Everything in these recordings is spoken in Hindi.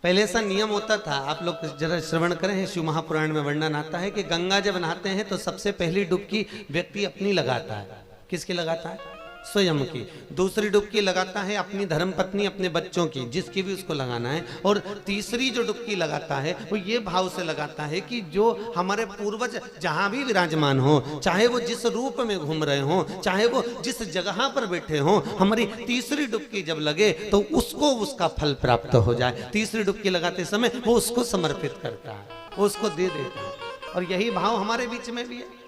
पहले ऐसा नियम होता था, आप लोग जरा श्रवण करें, शिव महापुराण में वर्णन आता है कि गंगा जब नहाते हैं तो सबसे पहली डुबकी व्यक्ति अपनी लगाता है। किसकी लगाता है? स्वयं की। दूसरी डुबकी लगाता है अपनी धर्मपत्नी, अपने बच्चों की, जिसकी भी उसको लगाना है। और तीसरी जो डुबकी लगाता है वो ये भाव से लगाता है कि जो हमारे पूर्वज जहां भी विराजमान हो, चाहे वो जिस रूप में घूम रहे हो, चाहे वो जिस जगह पर बैठे हो, हमारी तीसरी डुबकी जब लगे तो उसको उसका फल प्राप्त हो जाए। तीसरी डुबकी लगाते समय वो उसको समर्पित करता है, वो उसको दे देता है। और यही भाव हमारे बीच में भी है।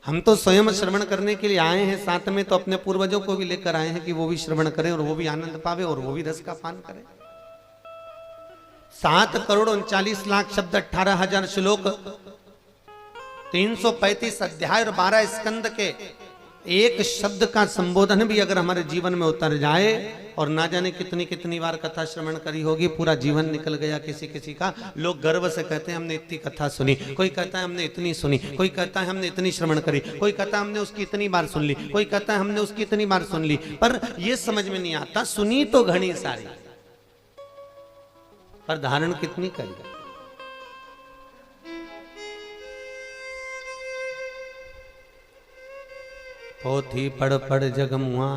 हम तो स्वयं श्रवण करने के लिए आए हैं, साथ में तो अपने पूर्वजों को भी लेकर आए हैं कि वो भी श्रवण करें और वो भी आनंद पावे और वो भी रस का पान करें। 7,39,00,000 शब्द, 18,000 श्लोक, 335 अध्याय और 12 स्कंद के एक शब्द का संबोधन भी अगर हमारे जीवन में उतर जाए, और ना जाने कितनी कितनी बार कथा श्रवण करी होगी, पूरा जीवन निकल गया किसी किसी का। लोग गर्व से कहते हैं हमने इतनी कथा सुनी, कोई कहता है हमने इतनी सुनी, कोई कहता है हमने इतनी श्रवण करी, कोई कहता है हमने उसकी इतनी बार सुन ली, कोई कहता है हमने उसकी इतनी बार सुन ली। पर यह समझ में नहीं आता, सुनी तो घनी सारी, पर धारण कितनी करी। पोथी पढ़ पढ़ जगमुआ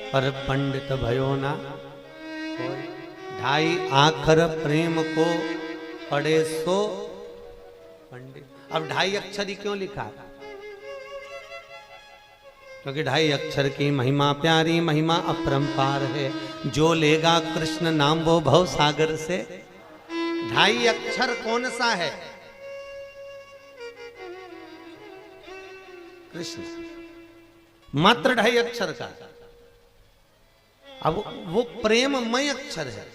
पर पंडित भयो ना, 2.5 आखर प्रेम को पढ़े सो पंडित। अब 2.5 अक्षर ही क्यों लिखा? क्योंकि 2.5 अक्षर की महिमा प्यारी, महिमा अपरंपार है। जो लेगा कृष्ण नाम वो भव सागर से। 2.5 अक्षर कौन सा है? कृष्ण, मात्र 2.5 अक्षर का। अब वो प्रेममय अक्षर है।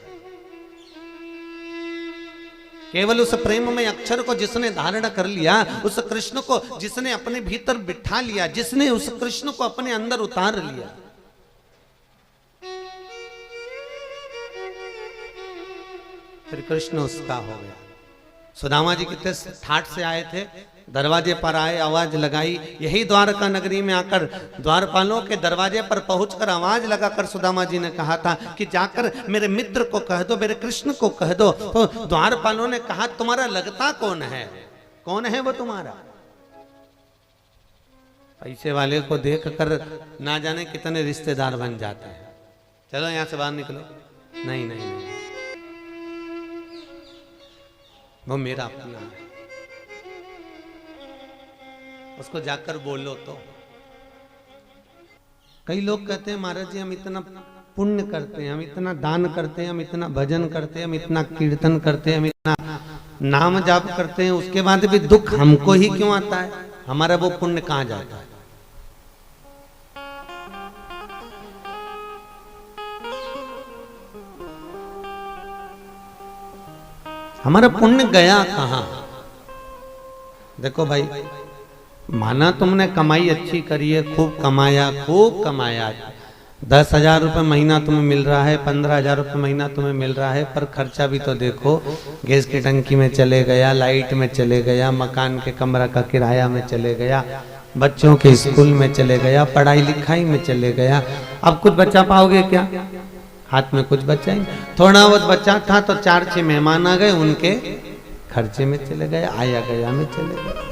केवल उस प्रेममय अक्षर को जिसने धारण कर लिया, उस कृष्ण को जिसने अपने भीतर बिठा लिया, जिसने उस कृष्ण को अपने अंदर उतार लिया, फिर कृष्ण उसका हो गया। सुदामा जी कितने ठाठ से आए थे, दरवाजे पर आए, आवाज लगाई। यही द्वारका नगरी में आकर द्वारपालों के दरवाजे पर पहुंचकर आवाज लगाकर सुदामा जी ने कहा था कि जाकर मेरे मित्र को कह दो, मेरे कृष्ण को कह दो। तो द्वारपालों ने कहा तुम्हारा लगता कौन है? कौन है वो तुम्हारा? पैसे वाले को देखकर ना जाने कितने रिश्तेदार बन जाते हैं। चलो यहां से बाहर निकलो। नहीं नहीं नहीं, वो मेरा अपना है, उसको जाकर बोलो। तो कई लोग कहते हैं महाराज जी हम इतना पुण्य करते हैं, हम इतना दान करते हैं, हम इतना भजन करते हैं, हम इतना कीर्तन करते हैं, हम इतना नाम जाप करते हैं, उसके बाद भी दुख हमको ही क्यों आता है? हमारा वो पुण्य कहां जाता है? हमारा पुण्य गया कहां? देखो भाई, माना तुमने कमाई अच्छी करी है, खूब कमाया, खूब कमाया, 10,000 रुपये महीना तुम्हें मिल रहा है, 15,000 रुपये महीना तुम्हें मिल रहा है, पर खर्चा भी तो देखो, गैस की टंकी में चले गया, लाइट में चले गया, मकान के कमरा का किराया में चले गया, बच्चों के स्कूल में चले गया, पढ़ाई लिखाई में चले गया। अब कुछ बचा पाओगे क्या? हाथ में कुछ बचा ही? थोड़ा बहुत बचा था तो 4-6 मेहमान आ गए, उनके खर्चे में चले गए, आया गया में चले गए।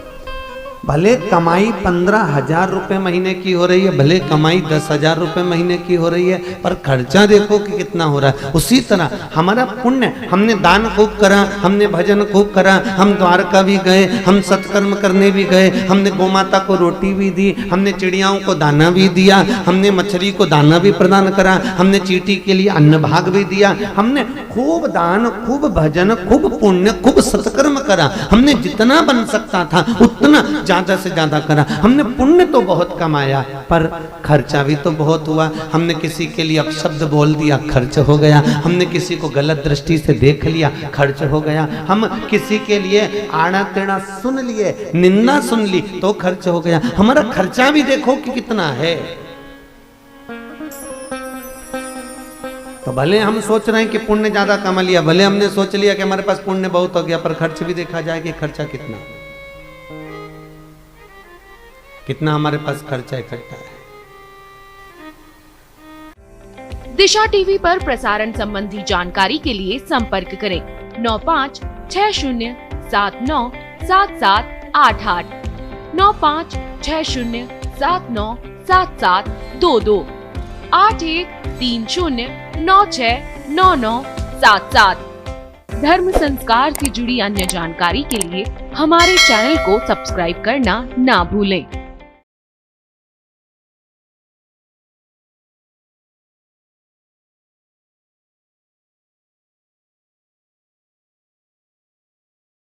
भले कमाई 15,000 रुपए महीने की हो रही है, भले कमाई 10,000 रुपए महीने की हो रही है, पर खर्चा देखो कि कितना हो रहा है। उसी तरह हमारा पुण्य, हमने दान खूब करा, हमने भजन खूब करा, हम द्वारका भी गए, हम सत्कर्म करने भी गए, हमने गोमाता को रोटी भी दी, हमने चिड़ियाओं को दाना भी दिया, हमने मछली को दाना भी प्रदान करा, हमने चींटी के लिए अन्न भाग भी दिया, हमने खूब दान, खूब भजन, खूब पुण्य, खूब सत्कर्म करा। हमने जितना बन सकता था उतना ज्यादा से ज्यादा करा। हमने पुण्य तो बहुत कमाया, पर खर्चा भी तो बहुत हुआ। हमने किसी के लिए अपशब्द बोल दिया, खर्च हो गया। हमने किसी को गलत दृष्टि से देख लिया, खर्च हो गया। हम किसी के लिए आड़ा टेढ़ा सुन लिए, निंदा सुन ली, तो खर्च हो गया। हमारा खर्चा भी देखो कि कितना है। तो भले हम सोच रहे हैं कि पुण्य ज्यादा कमा लिया, भले हमने सोच लिया कि हमारे पास पुण्य बहुत हो गया, पर खर्च भी देखा जाए कि खर्चा कितना हमारे पास खर्चा इकट्ठा है। दिशा टीवी पर प्रसारण संबंधी जानकारी के लिए संपर्क करें 9560797788 9560797722 8130969977। धर्म संस्कार से जुड़ी अन्य जानकारी के लिए हमारे चैनल को सब्सक्राइब करना ना भूलें।